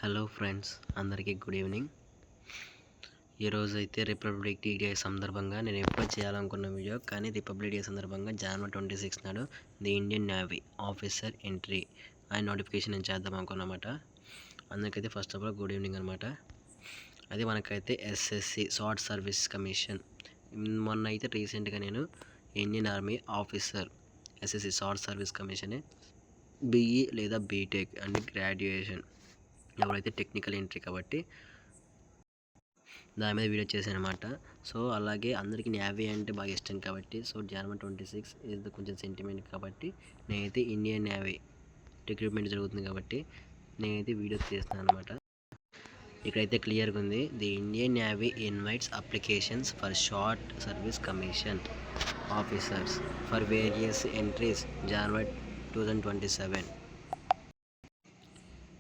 Hello friends, అందరికీ good evening. ఈరోజు అయితే రిపబ్లిక్ డే సందర్భంగా నేను ఎప్పుడో చేయాలనుకున్న వీడియో, కానీ రిపబ్లిక్ డే సందర్భంగా జనవరి 26 నాడు the Indian navy officer entry and notification నేను చేద్దాం అనుకున్నమాట. అందుకైతే first of all good evening అనమాట. అది మనకైతే ఎస్ఎస్సి షార్ట్ సర్వీస్ కమిషన్ మొన్న అయితే రీసెంట్గా నేను Indian army officer SSC short service commission BE లేదా బీటెక్ అండ్ గ్రాడ్యుయేషన్ ఎవరైతే టెక్నికల్ ఎంట్రీ కాబట్టి దాని మీద వీడియో చేశాను అనమాట. సో అలాగే అందరికీ నేవీ అంటే బాగా ఇష్టం కాబట్టి, సో జనవరి 26 ఇది కొంచెం సెంటిమెంట్ కాబట్టి నేనైతే ఇండియన్ నేవీ రిక్రూట్మెంట్ జరుగుతుంది కాబట్టి నేనైతే వీడియో చేస్తాను అనమాట. ఇక్కడైతే క్లియర్గా ఉంది, the Indian navy invites applications for short service commission officers for various entries జనవరి 2027.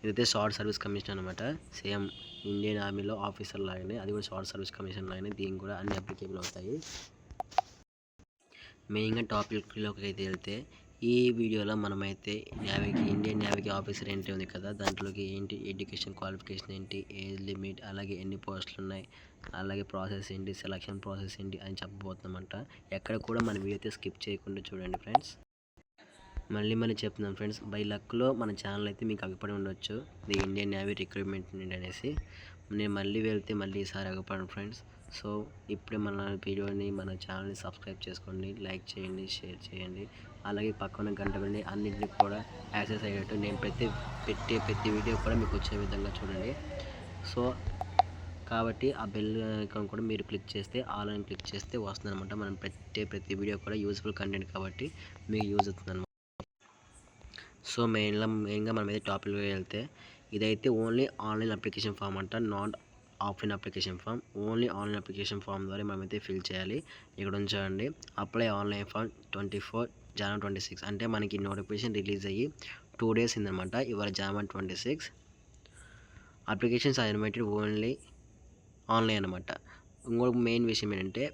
ఇదైతే షార్ట్ సర్వీస్ కమిషన్ అనమాట. సేమ్ ఇండియన్ ఆర్మీలో ఆఫీసర్ లాగానే అది కూడా షార్ట్ సర్వీస్ కమిషన్ లాగానే దీనికి కూడా అన్ని అప్లికేబుల్ అవుతాయి. మెయిన్గా టాపిక్లోకి అయితే వెళ్తే ఈ వీడియోలో మనమైతే ఇండియన్ నేవీకి ఆఫీసర్ ఎంట్రీ ఉంది కదా, దాంట్లోకి ఏంటి ఎడ్యుకేషన్ క్వాలిఫికేషన్ ఏంటి, ఏజ్ లిమిట్, అలాగే ఎన్ని పోస్టులు ఉన్నాయి, అలాగే ప్రాసెస్ ఏంటి, సెలక్షన్ ప్రాసెస్ ఏంటి అని చెప్పబోతున్నామంట. ఎక్కడ కూడా మన వీడియో అయితే స్కిప్ చేయకుండా చూడండి ఫ్రెండ్స్. మళ్ళీ చెప్తున్నాను ఫ్రెండ్స్, బై లక్లో మన ఛానల్ అయితే మీకు అగపడి ఉండొచ్చు, ది ఇండియన్ నేవీ రిక్రూట్మెంట్ అనేసి. నేను మళ్ళీ వెళ్తే మళ్ళీ ఈసారి అగపడను ఫ్రెండ్స్. సో ఇప్పుడే మన వీడియోని మన ఛానల్ని సబ్స్క్రైబ్ చేసుకోండి, లైక్ చేయండి, షేర్ చేయండి, అలాగే పక్కన గంట వెళ్ళి అన్నింటినీ కూడా యాక్సెస్ అయ్యేటట్టు నేను ప్రతి వీడియో కూడా మీకు వచ్చే విధంగా చూడండి. సో కాబట్టి ఆ బెల్ ఐకాన్ కూడా మీరు క్లిక్ చేస్తే, ఆల్ అని క్లిక్ చేస్తే వస్తుందన్నమాట. మనం ప్రతి వీడియో కూడా యూజ్ఫుల్ కంటెంట్ కాబట్టి మీకు యూజ్ అవుతుంది. సో మెయిన్గా మనం అయితే టాపిక్లో వెళ్తే ఇదైతే ఓన్లీ ఆన్లైన్ అప్లికేషన్ ఫామ్ అంట, not offline application form. Only online application form ద్వారా మనమైతే ఫిల్ చేయాలి. ఇక్కడ ఉంచండి, అప్లై ఆన్లైన్ ఫామ్ 24 జనవరి 26. అంటే మనకి నోటిఫికేషన్ రిలీజ్ అయ్యి 2 days అయిందనమాట. ఇవాళ జనవరి 26. Applications are invited only online అనమాట. ఇంకొక మెయిన్ విషయం ఏంటంటే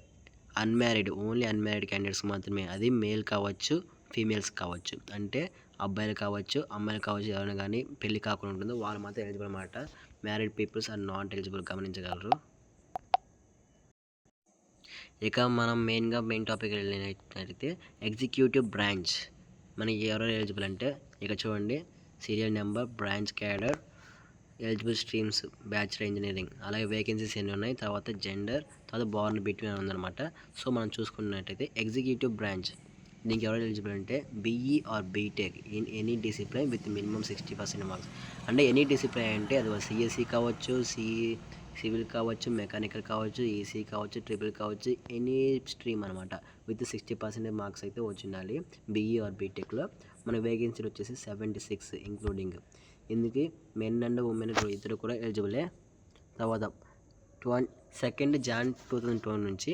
ఓన్లీ అన్మ్యారీడ్ క్యాండిడేట్స్ మాత్రమే. అది మేల్ కావచ్చు, ఫీమేల్స్ కావచ్చు, అంటే అబ్బాయిలు కావచ్చు, అమ్మాయిలు కావచ్చు, ఎవరైనా కానీ పెళ్లి కాకుండా ఉంటుందో వాళ్ళు మాత్రం ఎలిజిబుల్ అనమాట. Married peoples are not eligible, గమనించగలరు. ఇక మనం మెయిన్ టాపిక్ వెళ్ళినట్లయితే ఎగ్జిక్యూటివ్ బ్రాంచ్ మనకి ఎవరెవరు ఎలిజిబుల్ అంటే ఇక చూడండి, serial number, branch cadre, eligible streams, bachelor engineering, అలాగే వేకెన్సీస్ ఎన్ని ఉన్నాయి, తర్వాత జెండర్, తర్వాత బార్న్ బిట్వీన్ ఉందన్నమాట. సో మనం చూసుకున్నట్టయితే ఎగ్జిక్యూటివ్ బ్రాంచ్ దీనికి ఎవరు ఎలిజిబుల్ అంటే BE or BTech in any discipline with minimum 60% marks. అంటే ఎనీ డిసిప్లైన్ అంటే అది సిఎస్సి కావచ్చు, సివిల్ కావచ్చు, మెకానికల్ కావచ్చు, ఈసీ కావచ్చు, ట్రిపుల్ కావచ్చు, ఎనీ స్ట్రీమ్ అనమాట విత్ 60% మార్క్స్ అయితే వచ్చి ఉండాలి బీఈ ఆర్ బీటెక్లో. మన వేకెన్సీలు వచ్చేసి 76 ఇంక్లూడింగ్. ఇందుకు మెన్ అండ్ ఉమెన్ ఇద్దరు కూడా ఎలిజిబులే. తర్వాత 2 January 2012 నుంచి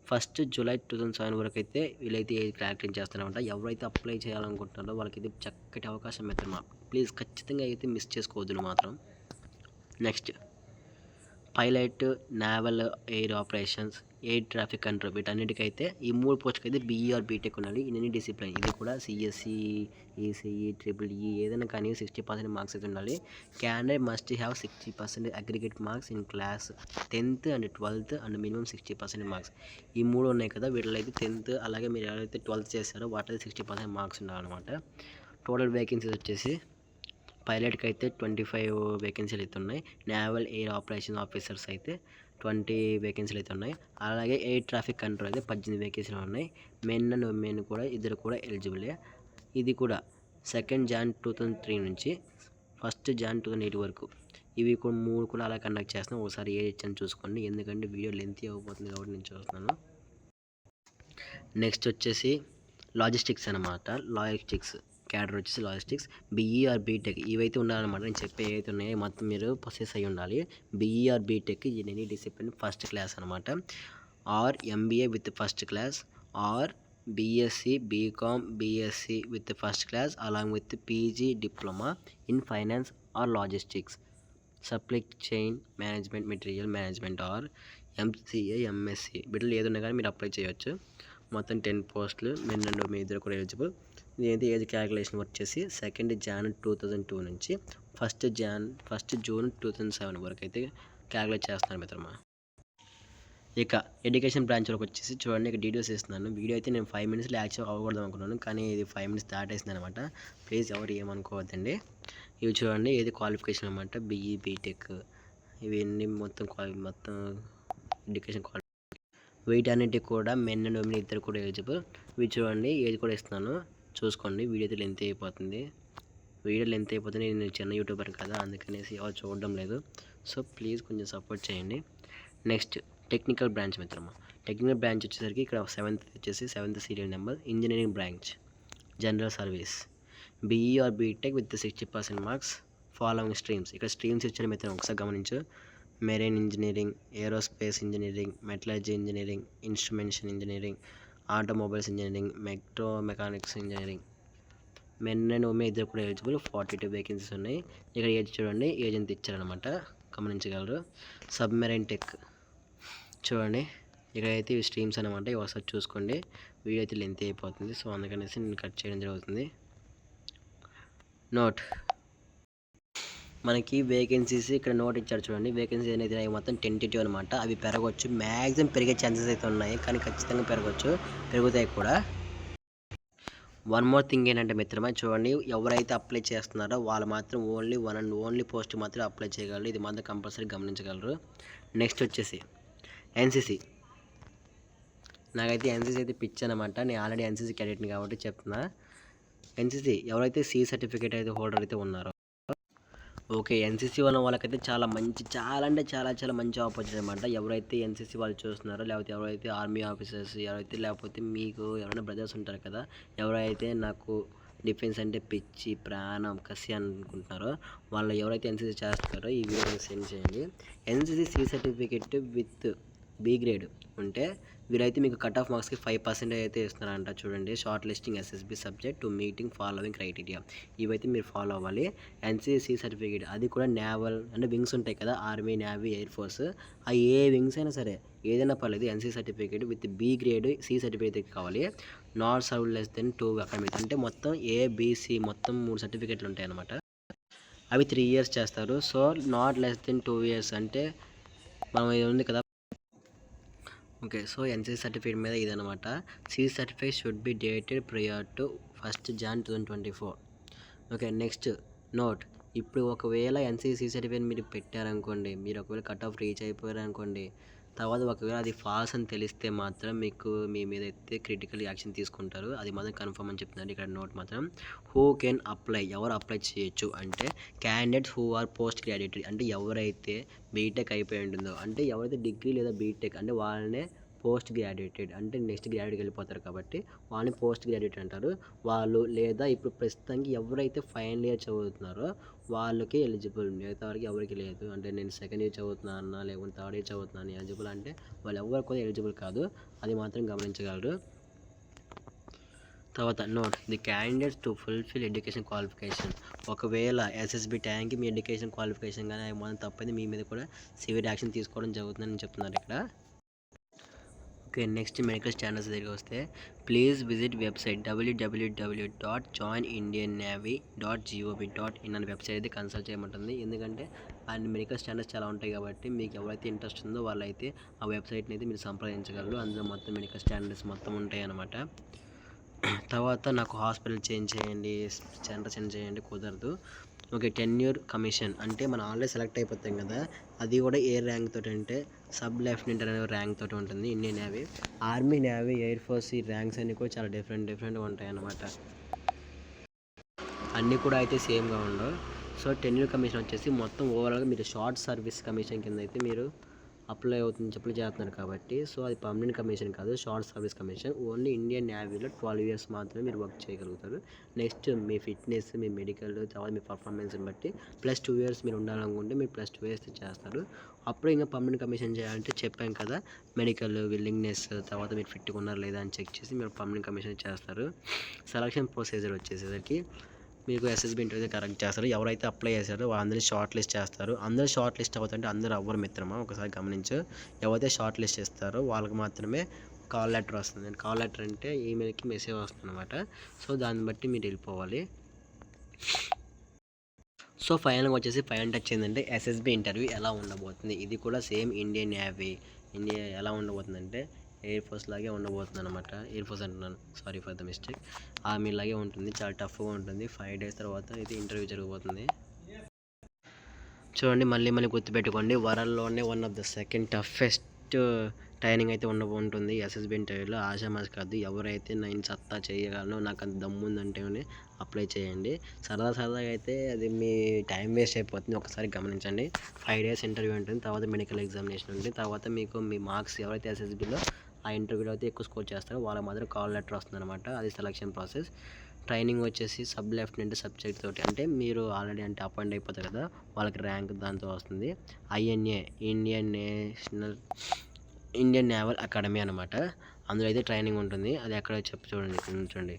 1 July 2007 వరకు అయితే వీళ్ళైతే క్యాలిక్యులేట్ చేస్తారనమాట. ఎవరైతే అప్లై చేయాలనుకుంటున్నారో వాళ్ళకైతే చక్కటి అవకాశం అవుతుంది. ప్లీజ్ ఖచ్చితంగా అయితే మిస్ చేసుకోవద్దు మాత్రం. Next pilot, naval, air operations, air traffic control, వీటన్నిటికైతే ఈ 3 పోస్ట్కి అయితే బీఈ ఆర్ బీటెక్ ఉండాలి ఇన్ ఎనీ డిసిప్లైన్. ఇది కూడా సిఎస్సి, ఈసీఈ, ట్రిపుల్ ఈ ఏదైనా కానీ 60% మార్క్స్ అయితే ఉండాలి. Candidate must have 60% aggregate marks in class 10th and 12th and minimum 60% marks. ఈ 3 ఉన్నాయి కదా, వీటిలో అయితే 10th అలాగే మీరు ఎవరైతే 12th చేస్తారో వాటిలో 60% మార్క్స్ ఉండాలన్నమాట. టోటల్ వేకెన్సీస్ వచ్చేసి పైలట్కి అయితే 25 వేకెన్సీలు అయితే ఉన్నాయి. నేవల్, ఎయిర్ ఆపరేషన్ ఆఫీసర్స్ అయితే 20 వేకెన్సీలు అయితే ఉన్నాయి. అలాగే ఎయిర్ ట్రాఫిక్ కంట్రోల్ అయితే 18 వేకెన్సీలు ఉన్నాయి. మెన్ అండ్ ఉమెన్ కూడా ఇద్దరు కూడా ఎలిజిబులే. ఇది కూడా 2 January 2003 నుంచి 1 January 2008 వరకు ఇవి కూడా 3 కూడా అలా కండక్ట్ చేస్తున్నాం. ఒకసారి ఏ ఇచ్చాను చూసుకోండి, ఎందుకంటే వీడియో లెంతీ అయిపోతుంది కాబట్టి నేను చూస్తున్నాను. నెక్స్ట్ వచ్చేసి లాజిస్టిక్స్ అనమాట. లాజిస్టిక్స్ క్యాడర్ వచ్చేసి లాజిస్టిక్స్ బీఈ ఆర్ బీటెక్ ఇవైతే ఉండాలన్నమాట. నేను చెప్పే ఏవైతే ఉన్నాయో మొత్తం మీరు ప్రొసెస్ అయ్యి ఉండాలి. BE or BTech in any discipline first class అనమాట, or MBA with first class, or BSc, BCom, BSc with first class along with PG diploma in finance or logistics, supply chain management, material management or MCA, MSc వీటిలో ఏదైనా కానీ మీరు apply చేయొచ్చు. మొత్తం 10 పోస్టులు. Men and మీ ఇద్దరు కూడా eligible. దీని ఏజ్ క్యాలిక్యులేషన్ వచ్చేసి 2 January 2002 నుంచి 1 జూన్ 2007 వరకు అయితే క్యాలిక్యులేట్ చేస్తున్నారు మిత్రమా. ఇక ఎడ్యుకేషన్ బ్రాంచ్లోకి వచ్చేసి చూడండి, ఇక్కడ డీటెయిల్స్ ఇస్తున్నాను. వీడియో అయితే నేను 5 మినిట్స్లో యాక్చువల్ అవ్వకూడదు అనుకున్నాను, కానీ ఇది 5 మినిట్స్ దాటేసింది అనమాట. ప్లీజ్ ఎవరు ఏమనుకోవద్దండి. ఇవి చూడండి, ఏది క్వాలిఫికేషన్ అనమాట, బీఈ బీటెక్ ఇవన్నీ మొత్తం ఎడ్యుకేషన్ వీటన్నిటికి కూడా మెన్ అండ్ ఉమెన్ ఇద్దరు కూడా ఎలిజిబుల్. ఇవి చూడండి, ఏది కూడా ఇస్తున్నాను చూసుకోండి. వీడియో అయితే లెంత్ అయిపోతుంది, నేను చిన్న యూట్యూబర్ కదా, అందుకనేసి ఎవరు చూడడం లేదు. సో ప్లీజ్ కొంచెం సపోర్ట్ చేయండి. నెక్స్ట్ టెక్నికల్ బ్రాంచ్ మిత్రమా. టెక్నికల్ బ్రాంచ్ వచ్చేసరికి ఇక్కడ 7th serial number engineering branch, general service, BE or BTech with 60% marks, following streams. ఇక్కడ స్ట్రీమ్స్ ఇచ్చిన మిత్రం ఒకసారి గమనించు. Marine engineering, aerospace engineering, metallurgy engineering, instrumentation engineering, automobiles engineering, mechanics engineering. Men and women ఇద్దరు కూడా eligible. 42 vacancies ఉన్నాయి. ఇక్కడ age చూడండి, ఏజ్ ఎంత ఇచ్చారనమాట గమనించగలరు. సబ్మెరైన్ టెక్ చూడండి, ఇక్కడైతే ఇవి స్ట్రీమ్స్ అనమాట. ఇవి ఒకసారి చూసుకోండి. వీడియో అయితే లెంత్ అయిపోతుంది, సో అందుకనేసి నేను కట్ చేయడం జరుగుతుంది. నోట్, మనకి వేకెన్సీస్ ఇక్కడ నోట్ ఇచ్చారు చూడండి. వేకెన్సీ అనేది మొత్తం టెంటేటివ్ అనమాట. అవి పెరగవచ్చు, మ్యాక్సిమం పెరిగే ఛాన్సెస్ అయితే ఉన్నాయి, కానీ ఖచ్చితంగా పెరుగుతాయి కూడా. వన్ మోర్ థింగ్ ఏంటంటే మిత్రమా, చూడండి, ఎవరైతే అప్లై చేస్తున్నారో వాళ్ళు మాత్రం ఓన్లీ పోస్ట్ మాత్రం అప్లై చేయగలరు. ఇది మాత్రం కంపల్సరీ గమనించగలరు. నెక్స్ట్ వచ్చేసి ఎన్సీసీ. నాకైతే ఎన్సీసీ అయితే పిచ్చి అనమాట. నేను ఆల్రెడీ ఎన్సీసీ క్యాడెట్ని కాబట్టి చెప్తున్నా. ఎన్సీసీ ఎవరైతే సి సర్టిఫికేట్ అయితే హోల్డర్ అయితే ఉన్నారో, ఓకే, ఎన్సీసీ ఉన్న వాళ్ళకైతే చాలా అంటే చాలా మంచి ఆపర్చునిటీ అనమాట. ఎవరైతే ఎన్సీసీ వాళ్ళు చూస్తున్నారో, లేకపోతే ఎవరైతే ఆర్మీ ఆఫీసర్స్, లేకపోతే మీకు ఎవరైనా బ్రదర్స్ ఉంటారు కదా, ఎవరైతే నాకు డిఫెన్స్ అంటే పిచ్చి ప్రాణం కసి అనుకుంటున్నారో, వాళ్ళు ఎవరైతే ఎన్సీసీ చేస్తారో ఈ వీడియోని సెండ్ చేయండి. NCC C certificate with B grade ఉంటే వీరైతే మీకు కట్ ఆఫ్ మార్క్స్కి 5% అయితే ఇస్తున్నారంట. చూడండి, short listing SSB subject to meeting following criteria. ఇవైతే మీరు ఫాలో అవ్వాలి. ఎన్సీసీ సర్టిఫికేట్ అది కూడా నేవల్ అంటే వింగ్స్ ఉంటాయి కదా, ఆర్మీ, నేవీ, ఎయిర్ ఫోర్స్, ఆ ఏ వింగ్స్ అయినా సరే ఏదైనా పర్లేదు. NCC certificate with B grade C certificate కావాలి. Not served less than 2 academics అంటే మొత్తం ఏబిసి మొత్తం 3 సర్టిఫికేట్లు ఉంటాయి అన్నమాట. అవి 3 years చేస్తారు. So not less than 2 years అంటే మనం ఇది ఉంది కదా. ఓకే, సో ఎన్సీసీ సర్టిఫికేట్ మీద ఇదనమాట. C certificate should be dated prior to 1 Jan 2024. Okay, next note, ఇప్పుడు ఒకవేళ ఎన్సీసీ సర్టిఫికేట్ మీరు పెట్టారనుకోండి, మీరు ఒకవేళ కట్ ఆఫ్ రీచ్ అయిపోయారనుకోండి, తర్వాత ఒకవేళ అది ఫాల్స్ అని తెలిస్తే మాత్రం మీ మీద అయితే క్రిటికల్ యాక్షన్ తీసుకుంటారు. అది మాత్రం కన్ఫర్మ్ అని చెప్తున్నారు ఇక్కడ నోట్ మాత్రం. హూ కెన్ అప్లై, ఎవరు అప్లై చేయొచ్చు అంటే candidates who or post graduated, అంటే ఎవరైతే బీటెక్ అయిపోయి ఉంటుందో, అంటే ఎవరైతే డిగ్రీ లేదా బీటెక్ అంటే వాళ్ళనే పోస్ట్ గ్రాడ్యుయేటెడ్ అంటే నెక్స్ట్ గ్రాడ్యుయేట్కి వెళ్ళిపోతారు కాబట్టి వాళ్ళని పోస్ట్ గ్రాడ్యుయేట్ అంటారు. వాళ్ళు లేదా ఇప్పుడు ప్రస్తుతానికి ఎవరైతే ఫైనల్ ఇయర్ చదువుతున్నారో వాళ్ళకి ఎలిజిబుల్, మిగతా వారికి ఎవరికి లేదు. అంటే నేను సెకండ్ ఇయర్ చదువుతున్నాను లేకపోతే థర్డ్ ఇయర్ చదువుతున్నాను ఎలిజిబుల్ అంటే వాళ్ళు ఎవరు కూడా ఎలిజిబుల్ కాదు, అది మాత్రం గమనించగలరు. తర్వాత note, the candidates to fulfil education qualification. ఒకవేళ ఎస్ఎస్బి ట్యాంక్కి మీ ఎడ్యుకేషన్ క్వాలిఫికేషన్ కానీ ఏమైనా తప్పైంది మీ మీద కూడా సివియర్ యాక్షన్ తీసుకోవడం జరుగుతుందని చెప్తున్నారు ఇక్కడ. ఓకే, నెక్స్ట్ మెడికల్ స్టాండర్డ్స్ దగ్గరికి వస్తే ప్లీజ్ విజిట్ వెబ్సైట్ www.joinindiannavy.gov.in అనే వెబ్సైట్ అయితే కన్సల్ట్ చేయమంటుంది. ఎందుకంటే అండ్ మెడికల్ స్టాండర్డ్స్ చాలా ఉంటాయి కాబట్టి మీకు ఎవరైతే ఇంట్రెస్ట్ ఉందో వాళ్ళైతే ఆ వెబ్సైట్ని అయితే మీరు సంప్రదించగలరు. అందులో మొత్తం మెడికల్ స్టాండర్డ్స్ మొత్తం ఉంటాయి అన్నమాట. తర్వాత నాకు హాస్పిటల్ చేంజ్ చేయండి, సెంటర్ చేంజ్ చేయండి కుదరదు. ఓకే, టెన్యూర్ కమిషన్ అంటే మనం ఆల్రెడీ సెలెక్ట్ అయిపోతాం కదా, అది కూడా ఏ ర్యాంక్ తోటి అంటే సబ్ లెఫ్టినెంట్ అనే ర్యాంక్ తోటి ఉంటుంది. Indian navy, army, navy, air force ఈ ర్యాంక్స్ అన్నీ కూడా చాలా డిఫరెంట్గా ఉంటాయి అన్నమాట. అన్నీ కూడా అయితే సేమ్గా ఉండవు. సో టెన్యూర్ కమిషన్ వచ్చేసి మొత్తం ఓవరాల్గా మీరు షార్ట్ సర్వీస్ కమిషన్ కింద అయితే మీరు అప్లై చేస్తున్నారు కాబట్టి, సో అది పర్మనెంట్ కమిషన్ కాదు, short service commission. Only Indian నేవీలో 12 years మాత్రమే మీరు వర్క్ చేయగలుగుతారు. నెక్స్ట్ మీ ఫిట్నెస్, మీ మెడికల్, తర్వాత మీ పర్ఫార్మెన్స్ని బట్టి +2 years మీరు ఉండాలనుకుంటే మీరు +2 years చేస్తారు. అప్పుడు ఇంకా పర్మనెంట్ కమిషన్ చేయాలంటే చెప్పాం కదా, మెడికల్, విల్లింగ్నెస్, తర్వాత మీరు ఫిట్గా ఉన్నారా లేదా అని చెక్ చేసి మీరు పర్మనెంట్ కమిషన్ చేస్తారు. సెలక్షన్ ప్రొసీజర్ వచ్చేసరికి మీకు ఎస్ఎస్బి ఇంటర్వ్యూ కరెక్ట్ చేస్తారు. ఎవరైతే అప్లై చేశారో వాళ్ళందరినీ షార్ట్ లిస్ట్ చేస్తారు. అందరూ షార్ట్ లిస్ట్ అవుతుంటే అందరూ అవ్వరు మిత్రమా, ఒకసారి గమనించు. ఎవరైతే షార్ట్ లిస్ట్ చేస్తారో వాళ్ళకి మాత్రమే కాల్ లెటర్ వస్తుంది. కాల్ లెటర్ అంటే ఈమెయిల్కి మెసేజ్ వస్తుంది అనమాట. సో దాన్ని బట్టి మీరు వెళ్ళిపోవాలి. సో ఫైనల్గా వచ్చేసి ఫైనల్ టచ్ ఏంటంటే ఎస్ఎస్బి ఇంటర్వ్యూ ఎలా ఉండబోతుంది. ఇది కూడా సేమ్ ఇండియన్ నేవీ ఎలా ఉండబోతుందంటే ఎయిర్ ఫోర్స్ లాగే ఉండబోతుంది అనమాట. ఎయిర్ ఫోర్స్ అంటున్నాను, sorry for the mistake. Army లాగే ఉంటుంది, చాలా టఫ్గా ఉంటుంది. 5 days తర్వాత ఇది ఇంటర్వ్యూ జరగబోతుంది. చూడండి, మళ్ళీ గుర్తుపెట్టుకోండి, వరల్డ్లోనే one of the second toughest training అయితే ఉంటుంది ఎస్ఎస్బి ఇంటర్వ్యూలో. ఆషామాషి కాదు. ఎవరైతే నేను సత్తా చేయగలను, నాకు అంత దమ్ము ఉందంటేనే అప్లై చేయండి. సరదాగా అయితే అది మీ టైం వేస్ట్ అయిపోతుంది. ఒకసారి గమనించండి. 5 days ఇంటర్వ్యూ ఉంటుంది, తర్వాత మెడికల్ ఎగ్జామినేషన్ ఉంటుంది, తర్వాత మీకు మీ మార్క్స్ ఎవరైతే ఎస్ఎస్బిలో ఆ ఇంటర్వ్యూలో అయితే ఎక్కువ స్కోర్ చేస్తారో వాళ్ళకి మాత్రం కాల్ లెటర్ వస్తుంది అనమాట. అది సెలక్షన్ ప్రాసెస్. ట్రైనింగ్ వచ్చేసి సబ్ లెఫ్టినెంట్ సబ్జెక్ట్ తోటి, అంటే మీరు ఆల్రెడీ అంటే అపాయింట్ అయిపోతారు కదా, వాళ్ళకి ర్యాంక్ దాంతో వస్తుంది. INA ఇండియన్ నేవల్ అకాడమీ అనమాట. అందులో అయితే ట్రైనింగ్ ఉంటుంది. అది ఎక్కడ చూడండి,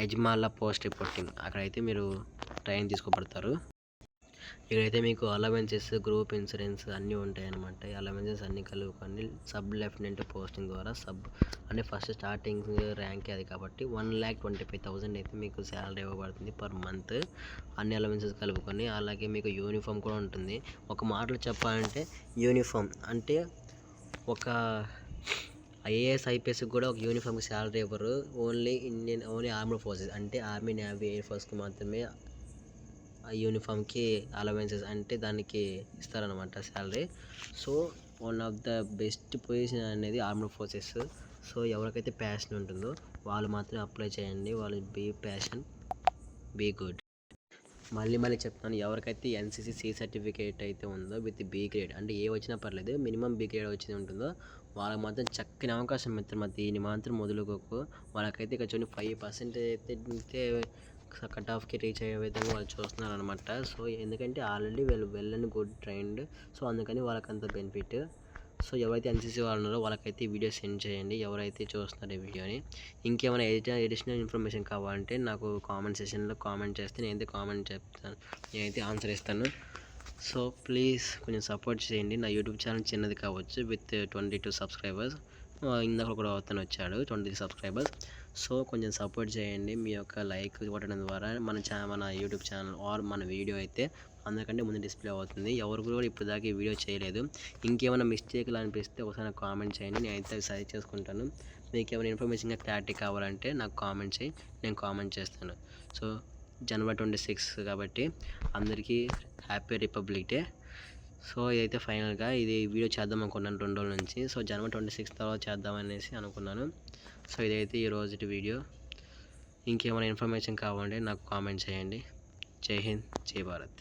ఎజ్మాల్లా పోస్ట్ రిపోర్టింగ్, అక్కడైతే మీరు ట్రైనింగ్ తీసుకోబడతారు. ఇక్కడైతే మీకు అలవెన్సెస్, గ్రూప్ ఇన్సూరెన్స్ అన్నీ ఉంటాయి అనమాట. అలవెన్సెస్ అన్నీ కలుపుకొని సబ్ లెఫ్టినెంట్ పోస్టింగ్ ద్వారా అంటే ఫస్ట్ స్టార్టింగ్ ర్యాంకే అది కాబట్టి 1,25,000 అయితే మీకు శాలరీ ఇవ్వబడుతుంది పర్ మంత్, అన్ని అలవెన్సెస్ కలుపుకొని. అలాగే మీకు యూనిఫామ్ కూడా ఉంటుంది. ఒక మాటలో చెప్పాలంటే యూనిఫామ్ అంటే ఒక IAS IPS కూడా ఒక యూనిఫామ్కి శాలరీ ఇవ్వరు. ఓన్లీ ఆర్మ్డ్ ఫోర్సెస్ అంటే ఆర్మీ, నేవీ, ఎయిర్ ఫోర్స్కి మాత్రమే ఆ యూనిఫామ్కి అలవెన్సెస్ అంటే దానికి ఇస్తారనమాట salary. So one of the best position అనేది ఆర్మ్డ్ ఫోర్సెస్. సో ఎవరికైతే ప్యాషన్ ఉంటుందో వాళ్ళు మాత్రం అప్లై చేయండి. వాళ్ళు బీ ప్యాషన్, బీ గుడ్. మళ్ళీ చెప్తాను, ఎవరికైతే NCC C సర్టిఫికేట్ అయితే ఉందో విత్ B గ్రేడ్, అంటే ఏ వచ్చినా పర్లేదు, మినిమం B గ్రేడ్ వచ్చి ఉంటుందో వాళ్ళకి మాత్రం చక్కని అవకాశం మిత్రమా. దీన్ని మాత్రం మొదలుకోకు. వాళ్ళకైతే ఇక్కడ చూడండి 5% అయితే కట్ ఆఫ్కి రీచ్ అయ్యే విధంగా వాళ్ళు చూస్తున్నారు అనమాట. సో ఎందుకంటే ఆల్రెడీ వీళ్ళు వెళ్ళని గుడ్ ట్రైన్డ్, సో అందుకని వాళ్ళకంత బెనిఫిట్. సో ఎవరైతే NCC వాళ్ళు ఉన్నారో వాళ్ళకైతే ఈ వీడియో సెండ్ చేయండి, ఎవరైతే చూస్తున్నారో ఈ వీడియోని. ఇంకేమైనా అడిషనల్ ఇన్ఫర్మేషన్ కావాలంటే నాకు కామెంట్ సెషన్లో కామెంట్ చేస్తే నేనైతే ఆన్సర్ ఇస్తాను. సో ప్లీజ్ కొంచెం సపోర్ట్ చేయండి. నా యూట్యూబ్ ఛానల్ చిన్నది కావచ్చు, విత్ 22 సబ్స్క్రైబర్స్. ఇందాక కూడా అతను వచ్చాడు 23 సబ్స్క్రైబర్స్. సో కొంచెం సపోర్ట్ చేయండి. మీ యొక్క లైక్ కొట్టడం ద్వారా మన యూట్యూబ్ ఛానల్ ఆర్ మన వీడియో అయితే అందరికంటే ముందు డిస్ప్లే అవుతుంది. ఎవరు కూడా ఇప్పుడు దాకా ఈ వీడియో చేయలేదు. ఇంకేమైనా మిస్టేక్లు అనిపిస్తే ఒకసారి నాకు కామెంట్ చేయండి, నేనైతే సరి చేసుకుంటాను. మీకు ఏమైనా ఇన్ఫర్మేషన్గా క్లారిటీ కావాలంటే నాకు కామెంట్ చేయి, నేను కామెంట్ చేస్తాను. సో January 26 కాబట్టి అందరికీ హ్యాపీ రిపబ్లిక్ డే. సో ఇదైతే ఫైనల్గా ఇది వీడియో చేద్దాం అనుకున్నాను 2 రోజుల నుంచి. సో January 26 తర్వాత చేద్దామనేసి అనుకున్నాను. సో ఇదైతే ఈ రోజుటి వీడియో. ఇంకేమైనా ఇన్ఫర్మేషన్ కావాలంటే నాకు కామెంట్ చేయండి. జై హింద్, జై భారత్.